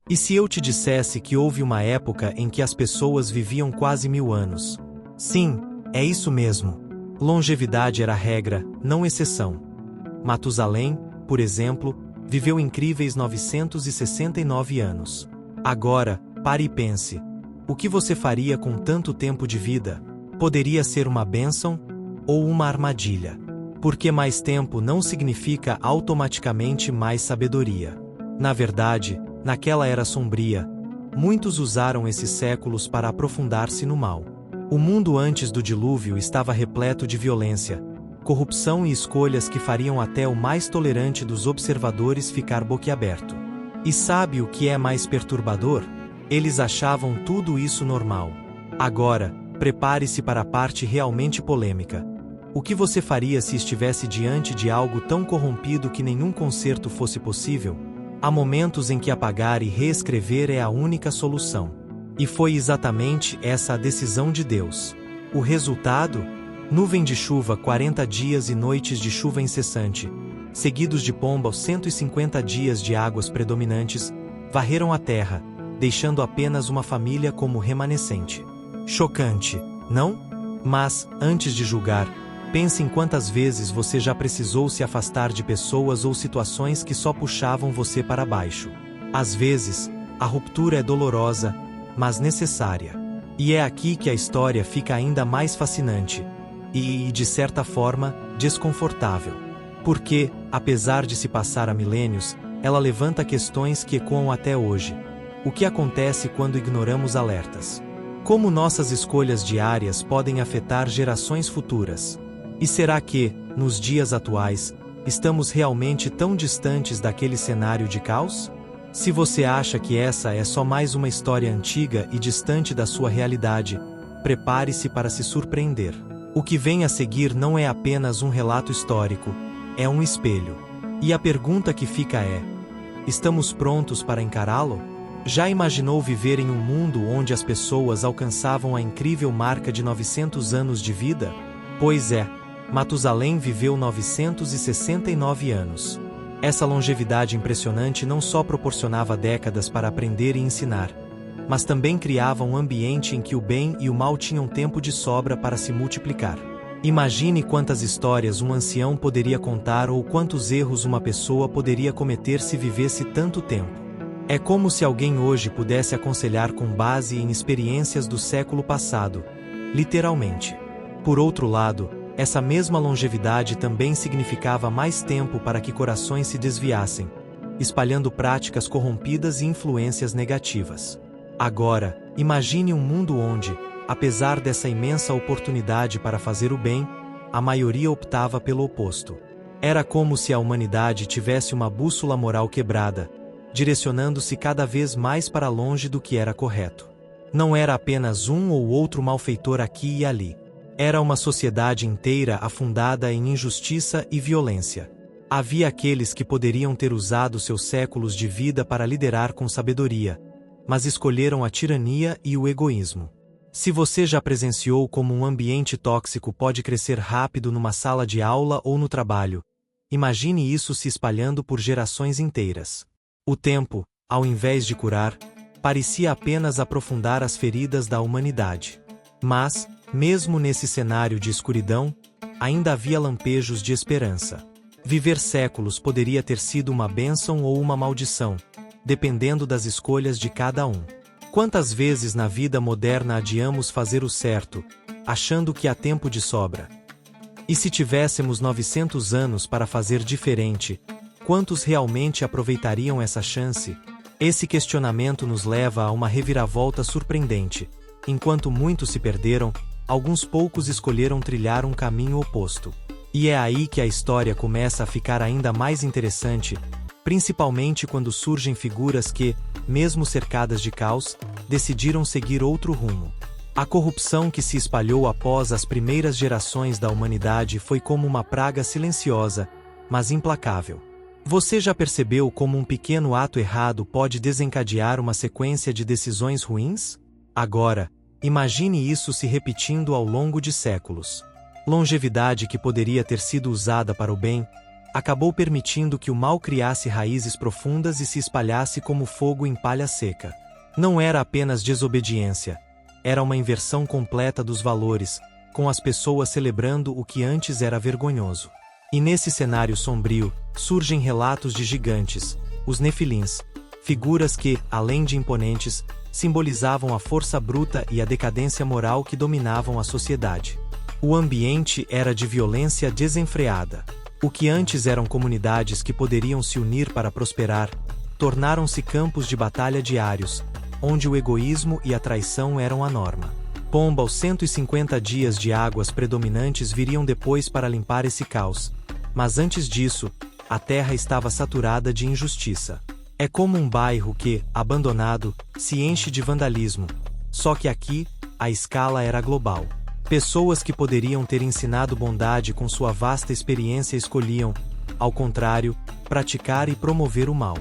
E se eu te dissesse que houve uma época em que as pessoas viviam quase 1000 anos? Sim, é isso mesmo. Longevidade era regra, não exceção. Matusalém, por exemplo, viveu incríveis 969 anos. Agora, pare e pense. O que você faria com tanto tempo de vida? Poderia ser uma bênção ou uma armadilha? Porque mais tempo não significa automaticamente mais sabedoria. Na verdade, naquela era sombria, muitos usaram esses séculos para aprofundar-se no mal. O mundo antes do dilúvio estava repleto de violência, corrupção e escolhas que fariam até o mais tolerante dos observadores ficar boquiaberto. E sabe o que é mais perturbador? Eles achavam tudo isso normal. Agora, prepare-se para a parte realmente polêmica. O que você faria se estivesse diante de algo tão corrompido que nenhum conserto fosse possível? Há momentos em que apagar e reescrever é a única solução. E foi exatamente essa a decisão de Deus. O resultado? Nuvem de chuva 40 dias e noites de chuva incessante, seguidos de pomba aos 150 dias de águas predominantes, varreram a terra, deixando apenas uma família como remanescente. Chocante, não? Mas, antes de julgar, pense em quantas vezes você já precisou se afastar de pessoas ou situações que só puxavam você para baixo. Às vezes, a ruptura é dolorosa, mas necessária. E é aqui que a história fica ainda mais fascinante. E, de certa forma, desconfortável. Porque, apesar de se passar há milênios, ela levanta questões que ecoam até hoje. O que acontece quando ignoramos alertas? Como nossas escolhas diárias podem afetar gerações futuras? E será que, nos dias atuais, estamos realmente tão distantes daquele cenário de caos? Se você acha que essa é só mais uma história antiga e distante da sua realidade, prepare-se para se surpreender. O que vem a seguir não é apenas um relato histórico, é um espelho. E a pergunta que fica é: estamos prontos para encará-lo? Já imaginou viver em um mundo onde as pessoas alcançavam a incrível marca de 900 anos de vida? Pois é, Matusalém viveu 969 anos. Essa longevidade impressionante não só proporcionava décadas para aprender e ensinar, mas também criava um ambiente em que o bem e o mal tinham tempo de sobra para se multiplicar. Imagine quantas histórias um ancião poderia contar ou quantos erros uma pessoa poderia cometer se vivesse tanto tempo. É como se alguém hoje pudesse aconselhar com base em experiências do século passado, literalmente. Por outro lado, essa mesma longevidade também significava mais tempo para que corações se desviassem, espalhando práticas corrompidas e influências negativas. Agora, imagine um mundo onde, apesar dessa imensa oportunidade para fazer o bem, a maioria optava pelo oposto. Era como se a humanidade tivesse uma bússola moral quebrada, direcionando-se cada vez mais para longe do que era correto. Não era apenas um ou outro malfeitor aqui e ali. Era uma sociedade inteira afundada em injustiça e violência. Havia aqueles que poderiam ter usado seus séculos de vida para liderar com sabedoria, mas escolheram a tirania e o egoísmo. Se você já presenciou como um ambiente tóxico pode crescer rápido numa sala de aula ou no trabalho, imagine isso se espalhando por gerações inteiras. O tempo, ao invés de curar, parecia apenas aprofundar as feridas da humanidade. Mas, mesmo nesse cenário de escuridão, ainda havia lampejos de esperança. Viver séculos poderia ter sido uma bênção ou uma maldição, dependendo das escolhas de cada um. Quantas vezes na vida moderna adiamos fazer o certo, achando que há tempo de sobra? E se tivéssemos 900 anos para fazer diferente, quantos realmente aproveitariam essa chance? Esse questionamento nos leva a uma reviravolta surpreendente. Enquanto muitos se perderam, alguns poucos escolheram trilhar um caminho oposto. E é aí que a história começa a ficar ainda mais interessante, principalmente quando surgem figuras que, mesmo cercadas de caos, decidiram seguir outro rumo. A corrupção que se espalhou após as primeiras gerações da humanidade foi como uma praga silenciosa, mas implacável. Você já percebeu como um pequeno ato errado pode desencadear uma sequência de decisões ruins? Agora, imagine isso se repetindo ao longo de séculos. Longevidade que poderia ter sido usada para o bem, acabou permitindo que o mal criasse raízes profundas e se espalhasse como fogo em palha seca. Não era apenas desobediência, era uma inversão completa dos valores, com as pessoas celebrando o que antes era vergonhoso. E nesse cenário sombrio, surgem relatos de gigantes, os Nefilins, figuras que, além de imponentes, simbolizavam a força bruta e a decadência moral que dominavam a sociedade. O ambiente era de violência desenfreada. O que antes eram comunidades que poderiam se unir para prosperar, tornaram-se campos de batalha diários, onde o egoísmo e a traição eram a norma. Pomba, os 150 dias de águas predominantes viriam depois para limpar esse caos, mas antes disso, a terra estava saturada de injustiça. É como um bairro que, abandonado, se enche de vandalismo, só que aqui, a escala era global. Pessoas que poderiam ter ensinado bondade com sua vasta experiência escolhiam, ao contrário, praticar e promover o mal.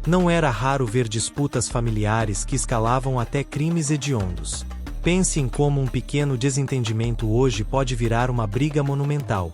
Não era raro ver disputas familiares que escalavam até crimes hediondos. Pense em como um pequeno desentendimento hoje pode virar uma briga monumental.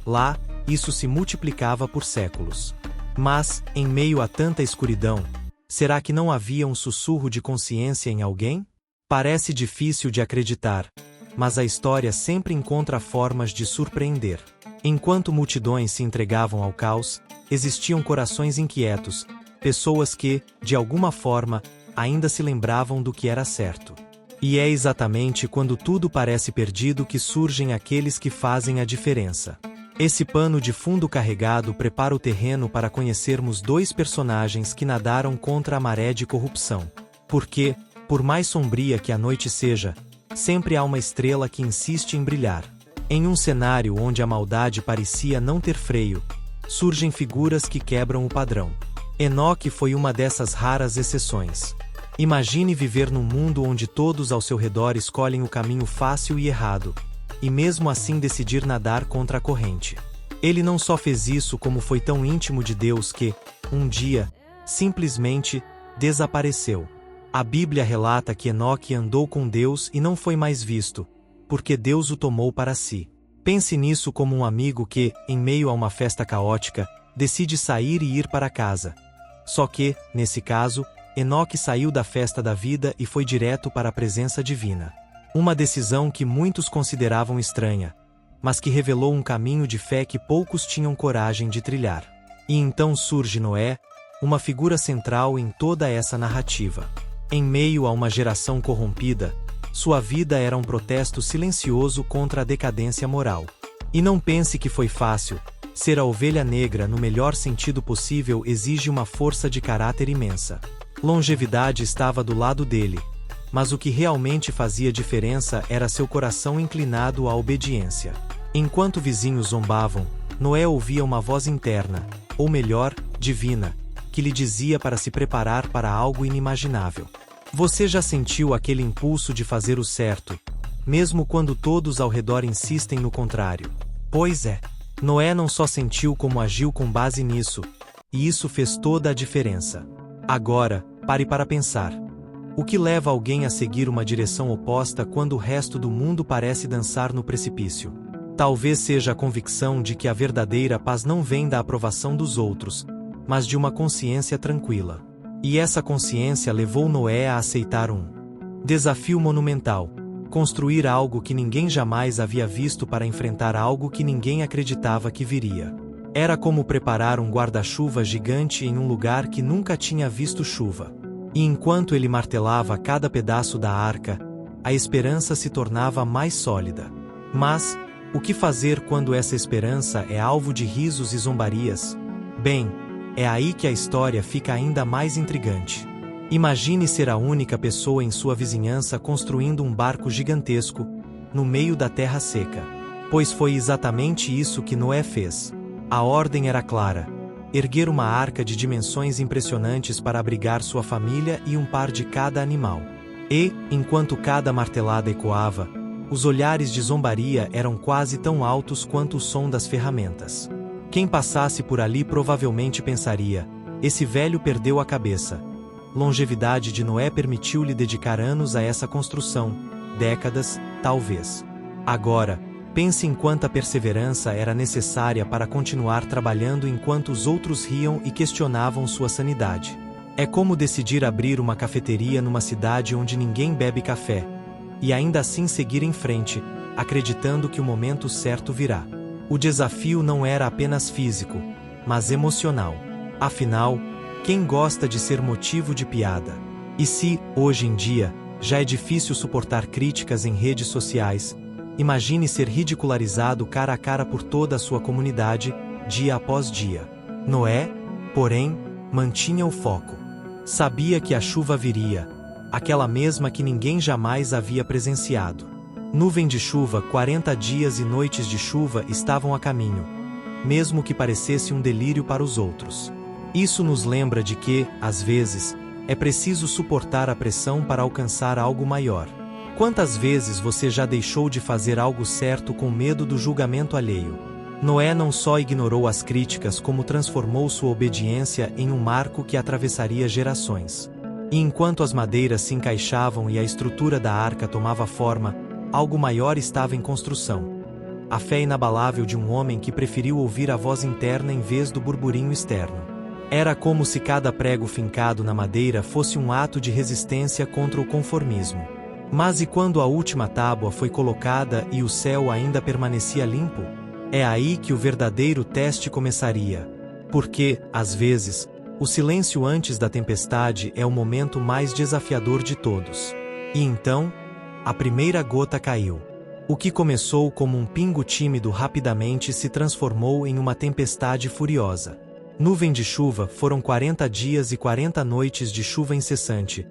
Lá, isso se multiplicava por séculos. Mas, em meio a tanta escuridão, será que não havia um sussurro de consciência em alguém? Parece difícil de acreditar, mas a história sempre encontra formas de surpreender. Enquanto multidões se entregavam ao caos, existiam corações inquietos, pessoas que, de alguma forma, ainda se lembravam do que era certo. E é exatamente quando tudo parece perdido que surgem aqueles que fazem a diferença. Esse pano de fundo carregado prepara o terreno para conhecermos dois personagens que nadaram contra a maré de corrupção. Porque, por mais sombria que a noite seja, sempre há uma estrela que insiste em brilhar. Em um cenário onde a maldade parecia não ter freio, surgem figuras que quebram o padrão. Enoque foi uma dessas raras exceções. Imagine viver num mundo onde todos ao seu redor escolhem o caminho fácil e errado, e mesmo assim decidir nadar contra a corrente. Ele não só fez isso, como foi tão íntimo de Deus que, um dia, simplesmente, desapareceu. A Bíblia relata que Enoque andou com Deus e não foi mais visto, porque Deus o tomou para si. Pense nisso como um amigo que, em meio a uma festa caótica, decide sair e ir para casa. Só que, nesse caso, Enoque saiu da festa da vida e foi direto para a presença divina. Uma decisão que muitos consideravam estranha, mas que revelou um caminho de fé que poucos tinham coragem de trilhar. E então surge Noé, uma figura central em toda essa narrativa. Em meio a uma geração corrompida, sua vida era um protesto silencioso contra a decadência moral. E não pense que foi fácil. Ser a ovelha negra no melhor sentido possível exige uma força de caráter imensa. Longevidade estava do lado dele, mas o que realmente fazia diferença era seu coração inclinado à obediência. Enquanto vizinhos zombavam, Noé ouvia uma voz interna, ou melhor, divina, que lhe dizia para se preparar para algo inimaginável. Você já sentiu aquele impulso de fazer o certo, mesmo quando todos ao redor insistem no contrário? Pois é. Noé não só sentiu como agiu com base nisso, e isso fez toda a diferença. Agora, pare para pensar. O que leva alguém a seguir uma direção oposta quando o resto do mundo parece dançar no precipício? Talvez seja a convicção de que a verdadeira paz não vem da aprovação dos outros, mas de uma consciência tranquila. E essa consciência levou Noé a aceitar um desafio monumental: construir algo que ninguém jamais havia visto para enfrentar algo que ninguém acreditava que viria. Era como preparar um guarda-chuva gigante em um lugar que nunca tinha visto chuva. E enquanto ele martelava cada pedaço da arca, a esperança se tornava mais sólida. Mas, o que fazer quando essa esperança é alvo de risos e zombarias? Bem, é aí que a história fica ainda mais intrigante. Imagine ser a única pessoa em sua vizinhança construindo um barco gigantesco, no meio da terra seca. Pois foi exatamente isso que Noé fez. A ordem era clara: erguer uma arca de dimensões impressionantes para abrigar sua família e um par de cada animal. E, enquanto cada martelada ecoava, os olhares de zombaria eram quase tão altos quanto o som das ferramentas. Quem passasse por ali provavelmente pensaria: esse velho perdeu a cabeça. Longevidade de Noé permitiu-lhe dedicar anos a essa construção, décadas, talvez. Agora, Pense em quanta perseverança era necessária para continuar trabalhando enquanto os outros riam e questionavam sua sanidade. É como decidir abrir uma cafeteria numa cidade onde ninguém bebe café, e ainda assim seguir em frente, acreditando que o momento certo virá. O desafio não era apenas físico, mas emocional. Afinal, quem gosta de ser motivo de piada? E se, hoje em dia, já é difícil suportar críticas em redes sociais, imagine ser ridicularizado cara a cara por toda a sua comunidade, dia após dia. Noé, porém, mantinha o foco. Sabia que a chuva viria, aquela mesma que ninguém jamais havia presenciado. Nuvem de chuva, 40 dias e noites de chuva estavam a caminho, mesmo que parecesse um delírio para os outros. Isso nos lembra de que, às vezes, é preciso suportar a pressão para alcançar algo maior. Quantas vezes você já deixou de fazer algo certo com medo do julgamento alheio? Noé não só ignorou as críticas, como transformou sua obediência em um marco que atravessaria gerações. E enquanto as madeiras se encaixavam e a estrutura da arca tomava forma, algo maior estava em construção. A fé inabalável de um homem que preferiu ouvir a voz interna em vez do burburinho externo. Era como se cada prego fincado na madeira fosse um ato de resistência contra o conformismo. Mas e quando a última tábua foi colocada e o céu ainda permanecia limpo? É aí que o verdadeiro teste começaria. Porque, às vezes, o silêncio antes da tempestade é o momento mais desafiador de todos. E então, a primeira gota caiu. O que começou como um pingo tímido rapidamente se transformou em uma tempestade furiosa. Nuvem de chuva, foram 40 dias e 40 noites de chuva incessante.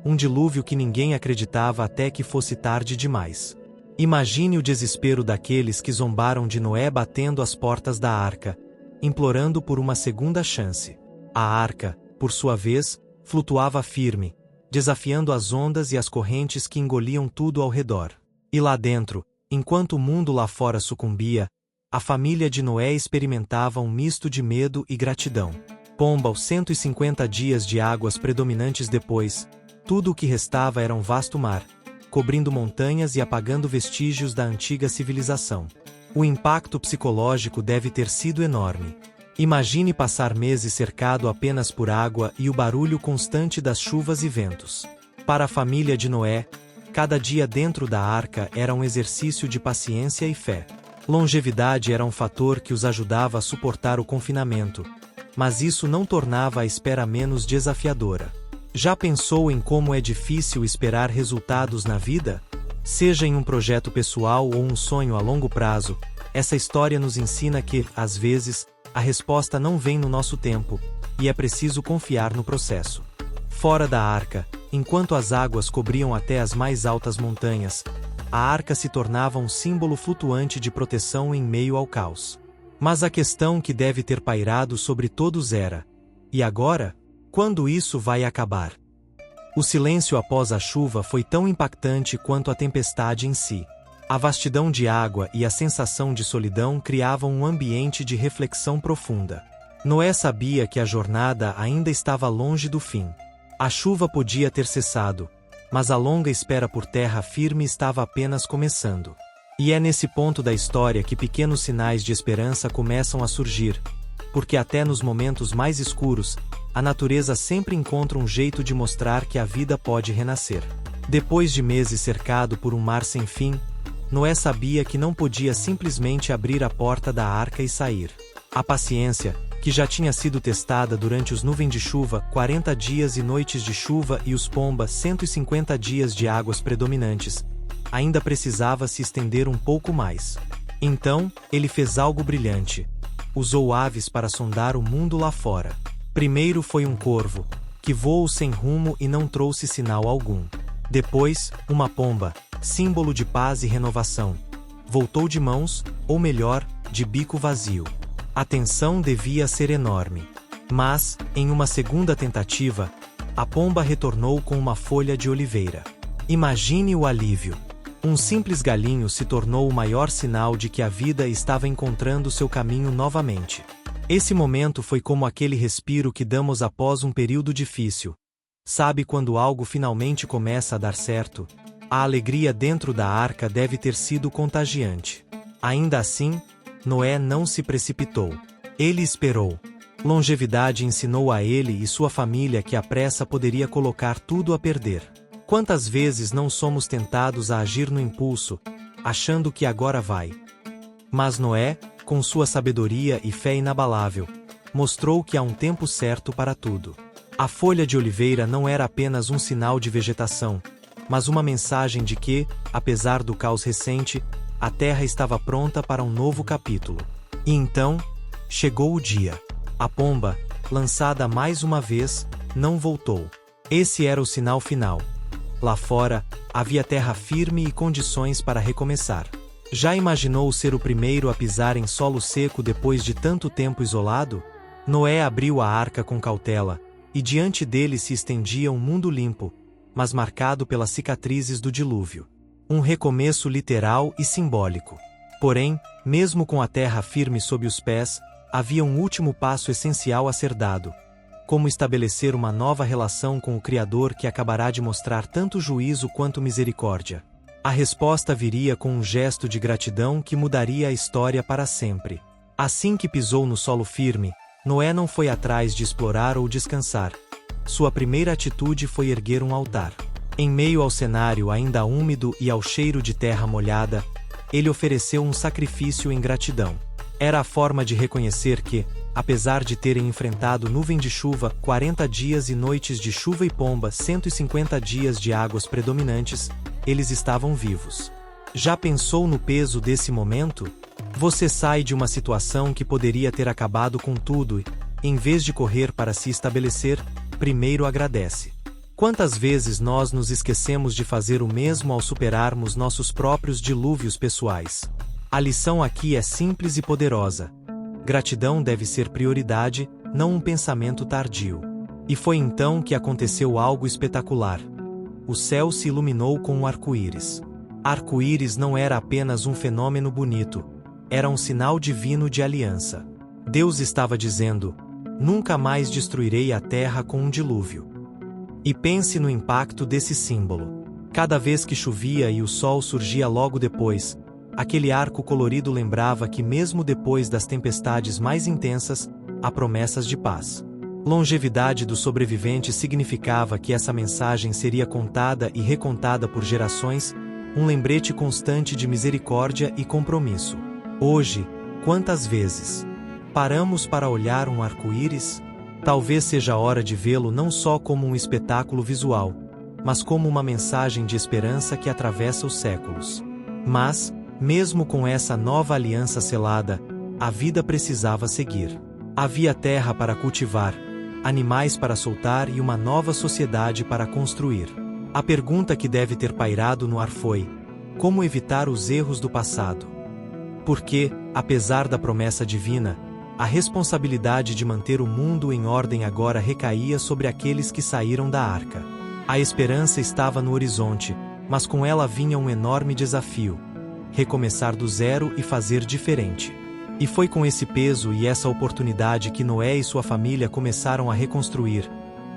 Um dilúvio que ninguém acreditava até que fosse tarde demais. Imagine o desespero daqueles que zombaram de Noé batendo as portas da arca, implorando por uma segunda chance. A arca, por sua vez, flutuava firme, desafiando as ondas e as correntes que engoliam tudo ao redor. E lá dentro, enquanto o mundo lá fora sucumbia, a família de Noé experimentava um misto de medo e gratidão. Pomba, aos 150 dias de águas predominantes depois, tudo o que restava era um vasto mar, cobrindo montanhas e apagando vestígios da antiga civilização. O impacto psicológico deve ter sido enorme. Imagine passar meses cercado apenas por água e o barulho constante das chuvas e ventos. Para a família de Noé, cada dia dentro da arca era um exercício de paciência e fé. Longevidade era um fator que os ajudava a suportar o confinamento, mas isso não tornava a espera menos desafiadora. Já pensou em como é difícil esperar resultados na vida? Seja em um projeto pessoal ou um sonho a longo prazo, essa história nos ensina que, às vezes, a resposta não vem no nosso tempo, e é preciso confiar no processo. Fora da arca, enquanto as águas cobriam até as mais altas montanhas, a arca se tornava um símbolo flutuante de proteção em meio ao caos. Mas a questão que deve ter pairado sobre todos era: e agora? Quando isso vai acabar? O silêncio após a chuva foi tão impactante quanto a tempestade em si. A vastidão de água e a sensação de solidão criavam um ambiente de reflexão profunda. Noé sabia que a jornada ainda estava longe do fim. A chuva podia ter cessado, mas a longa espera por terra firme estava apenas começando. E é nesse ponto da história que pequenos sinais de esperança começam a surgir, porque até nos momentos mais escuros, a natureza sempre encontra um jeito de mostrar que a vida pode renascer. Depois de meses cercado por um mar sem fim, Noé sabia que não podia simplesmente abrir a porta da arca e sair. A paciência, que já tinha sido testada durante os nuvens de chuva, 40 dias e noites de chuva e os pomba, 150 dias de águas predominantes, ainda precisava se estender um pouco mais. Então, ele fez algo brilhante. Usou aves para sondar o mundo lá fora. Primeiro foi um corvo, que voou sem rumo e não trouxe sinal algum. Depois, uma pomba, símbolo de paz e renovação, voltou de mãos, ou melhor, de bico vazio. A tensão devia ser enorme. Mas, em uma segunda tentativa, a pomba retornou com uma folha de oliveira. Imagine o alívio. Um simples galinho se tornou o maior sinal de que a vida estava encontrando seu caminho novamente. Esse momento foi como aquele respiro que damos após um período difícil. Sabe quando algo finalmente começa a dar certo? A alegria dentro da arca deve ter sido contagiante. Ainda assim, Noé não se precipitou. Ele esperou. Longevidade ensinou a ele e sua família que a pressa poderia colocar tudo a perder. Quantas vezes não somos tentados a agir no impulso, achando que agora vai? Mas Noé, com sua sabedoria e fé inabalável, mostrou que há um tempo certo para tudo. A folha de oliveira não era apenas um sinal de vegetação, mas uma mensagem de que, apesar do caos recente, a terra estava pronta para um novo capítulo. E então, chegou o dia. A pomba, lançada mais uma vez, não voltou. Esse era o sinal final. Lá fora, havia terra firme e condições para recomeçar. Já imaginou ser o primeiro a pisar em solo seco depois de tanto tempo isolado? Noé abriu a arca com cautela, e diante dele se estendia um mundo limpo, mas marcado pelas cicatrizes do dilúvio. Um recomeço literal e simbólico. Porém, mesmo com a terra firme sob os pés, havia um último passo essencial a ser dado. Como estabelecer uma nova relação com o Criador que acabará de mostrar tanto juízo quanto misericórdia? A resposta viria com um gesto de gratidão que mudaria a história para sempre. Assim que pisou no solo firme, Noé não foi atrás de explorar ou descansar. Sua primeira atitude foi erguer um altar. Em meio ao cenário ainda úmido e ao cheiro de terra molhada, ele ofereceu um sacrifício em gratidão. Era a forma de reconhecer que, apesar de terem enfrentado nuvem de chuva, 40 dias e noites de chuva e pomba, 150 dias de águas predominantes, eles estavam vivos. Já pensou no peso desse momento? Você sai de uma situação que poderia ter acabado com tudo e, em vez de correr para se estabelecer, primeiro agradece. Quantas vezes nós nos esquecemos de fazer o mesmo ao superarmos nossos próprios dilúvios pessoais? A lição aqui é simples e poderosa. Gratidão deve ser prioridade, não um pensamento tardio. E foi então que aconteceu algo espetacular. O céu se iluminou com um arco-íris. Arco-íris não era apenas um fenômeno bonito, era um sinal divino de aliança. Deus estava dizendo: nunca mais destruirei a terra com um dilúvio. E pense no impacto desse símbolo. Cada vez que chovia e o sol surgia logo depois, aquele arco colorido lembrava que mesmo depois das tempestades mais intensas, há promessas de paz. Longevidade dos sobreviventes significava que essa mensagem seria contada e recontada por gerações, um lembrete constante de misericórdia e compromisso. Hoje, quantas vezes paramos para olhar um arco-íris? Talvez seja a hora de vê-lo não só como um espetáculo visual, mas como uma mensagem de esperança que atravessa os séculos. Mas, mesmo com essa nova aliança selada, a vida precisava seguir. Havia terra para cultivar, animais para soltar e uma nova sociedade para construir. A pergunta que deve ter pairado no ar foi: como evitar os erros do passado? Porque, apesar da promessa divina, a responsabilidade de manter o mundo em ordem agora recaía sobre aqueles que saíram da arca. A esperança estava no horizonte, mas com ela vinha um enorme desafio: recomeçar do zero e fazer diferente. E foi com esse peso e essa oportunidade que Noé e sua família começaram a reconstruir,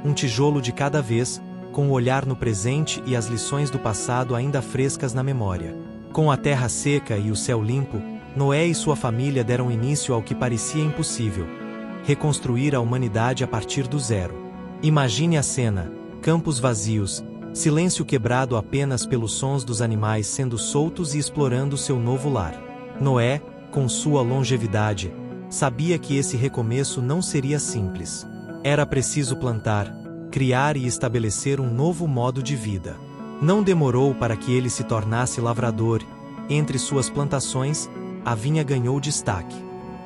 um tijolo de cada vez, com o olhar no presente e as lições do passado ainda frescas na memória. Com a terra seca e o céu limpo, Noé e sua família deram início ao que parecia impossível: reconstruir a humanidade a partir do zero. Imagine a cena: campos vazios, silêncio quebrado apenas pelos sons dos animais sendo soltos e explorando seu novo lar. Noé, com sua longevidade, sabia que esse recomeço não seria simples. Era preciso plantar, criar e estabelecer um novo modo de vida. Não demorou para que ele se tornasse lavrador. Entre suas plantações, a vinha ganhou destaque.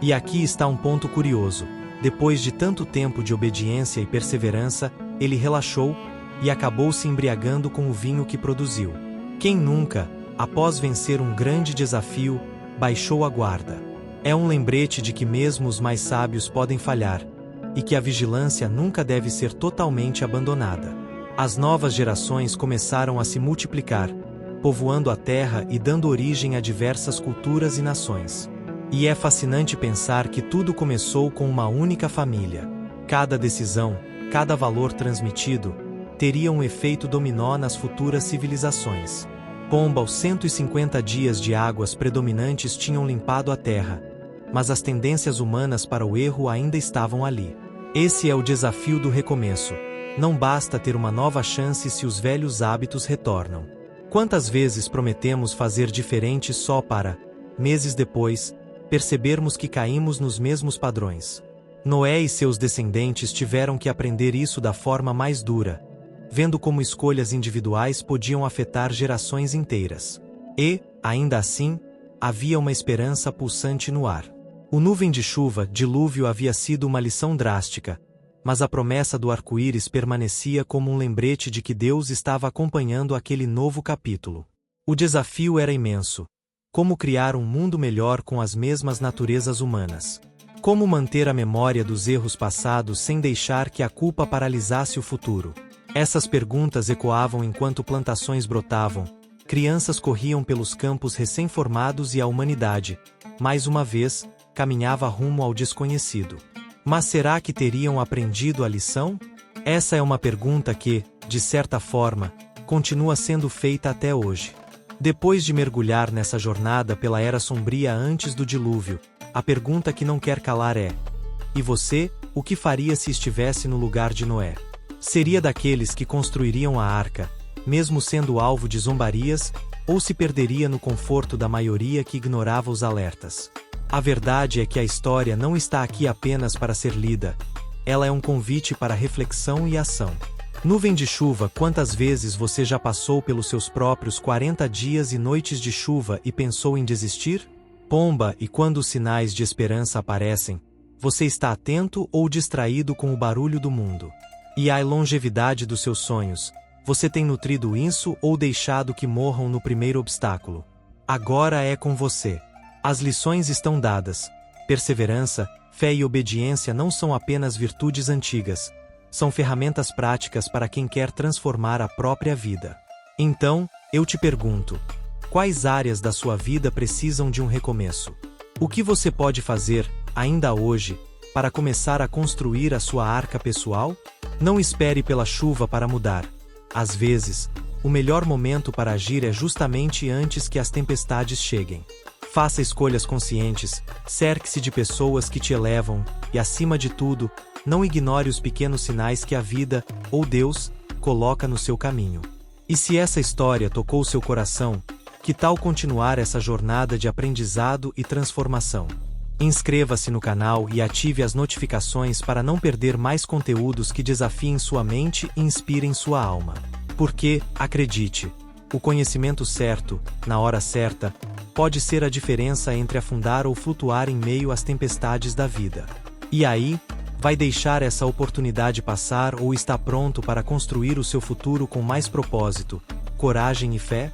E aqui está um ponto curioso: depois de tanto tempo de obediência e perseverança, ele relaxou e acabou se embriagando com o vinho que produziu. Quem nunca, após vencer um grande desafio, baixou a guarda? É um lembrete de que mesmo os mais sábios podem falhar, e que a vigilância nunca deve ser totalmente abandonada. As novas gerações começaram a se multiplicar, povoando a terra e dando origem a diversas culturas e nações. E é fascinante pensar que tudo começou com uma única família. Cada decisão, cada valor transmitido, teria um efeito dominó nas futuras civilizações. Pomba, os 150 dias de águas predominantes tinham limpado a terra, mas as tendências humanas para o erro ainda estavam ali. Esse é o desafio do recomeço. Não basta ter uma nova chance se os velhos hábitos retornam. Quantas vezes prometemos fazer diferente só para, meses depois, percebermos que caímos nos mesmos padrões? Noé e seus descendentes tiveram que aprender isso da forma mais dura, vendo como escolhas individuais podiam afetar gerações inteiras. E, ainda assim, havia uma esperança pulsante no ar. O nuvem de chuva, dilúvio, havia sido uma lição drástica, mas a promessa do arco-íris permanecia como um lembrete de que Deus estava acompanhando aquele novo capítulo. O desafio era imenso. Como criar um mundo melhor com as mesmas naturezas humanas? Como manter a memória dos erros passados sem deixar que a culpa paralisasse o futuro? Essas perguntas ecoavam enquanto plantações brotavam, crianças corriam pelos campos recém-formados e a humanidade, mais uma vez, caminhava rumo ao desconhecido. Mas será que teriam aprendido a lição? Essa é uma pergunta que, de certa forma, continua sendo feita até hoje. Depois de mergulhar nessa jornada pela era sombria antes do dilúvio, a pergunta que não quer calar é: e você, o que faria se estivesse no lugar de Noé? Seria daqueles que construiriam a arca, mesmo sendo alvo de zombarias, ou se perderia no conforto da maioria que ignorava os alertas? A verdade é que a história não está aqui apenas para ser lida, ela é um convite para reflexão e ação. Nuvem de chuva, quantas vezes você já passou pelos seus próprios 40 dias e noites de chuva e pensou em desistir? Pomba, e quando os sinais de esperança aparecem, você está atento ou distraído com o barulho do mundo? E a longevidade dos seus sonhos, você tem nutrido isso ou deixado que morram no primeiro obstáculo? Agora é com você. As lições estão dadas. Perseverança, fé e obediência não são apenas virtudes antigas, são ferramentas práticas para quem quer transformar a própria vida. Então, eu te pergunto: quais áreas da sua vida precisam de um recomeço? O que você pode fazer, ainda hoje, para começar a construir a sua arca pessoal? Não espere pela chuva para mudar. Às vezes, o melhor momento para agir é justamente antes que as tempestades cheguem. Faça escolhas conscientes, cerque-se de pessoas que te elevam, e acima de tudo, não ignore os pequenos sinais que a vida, ou Deus, coloca no seu caminho. E se essa história tocou seu coração, que tal continuar essa jornada de aprendizado e transformação? Inscreva-se no canal e ative as notificações para não perder mais conteúdos que desafiem sua mente e inspirem sua alma. Porque, acredite, o conhecimento certo, na hora certa, pode ser a diferença entre afundar ou flutuar em meio às tempestades da vida. E aí, vai deixar essa oportunidade passar ou está pronto para construir o seu futuro com mais propósito, coragem e fé?